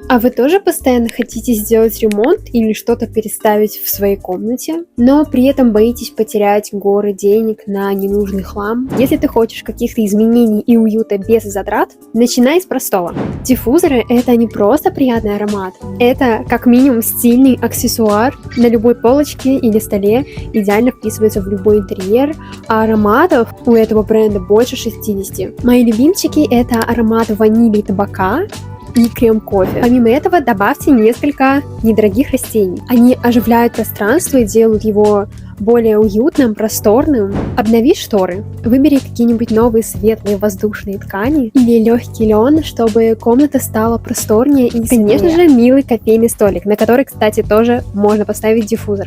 А вы тоже постоянно хотите сделать ремонт или что-то переставить в своей комнате, но при этом боитесь потерять горы денег на ненужный хлам? Если ты хочешь каких-то изменений и уюта без затрат, начинай с простого. Диффузоры — это не просто приятный аромат, это как минимум стильный аксессуар на любой полочке или столе, идеально вписывается в любой интерьер, а ароматов у этого бренда больше 60. Мои любимчики — это аромат ванили и табака, и крем-кофе. Помимо этого добавьте несколько недорогих растений. Они оживляют пространство и делают его более уютным, просторным. Обнови шторы. Выбери какие-нибудь новые светлые воздушные ткани или легкий лен, чтобы комната стала просторнее и, конечно же, милый кофейный столик, на который, кстати, тоже можно поставить диффузор.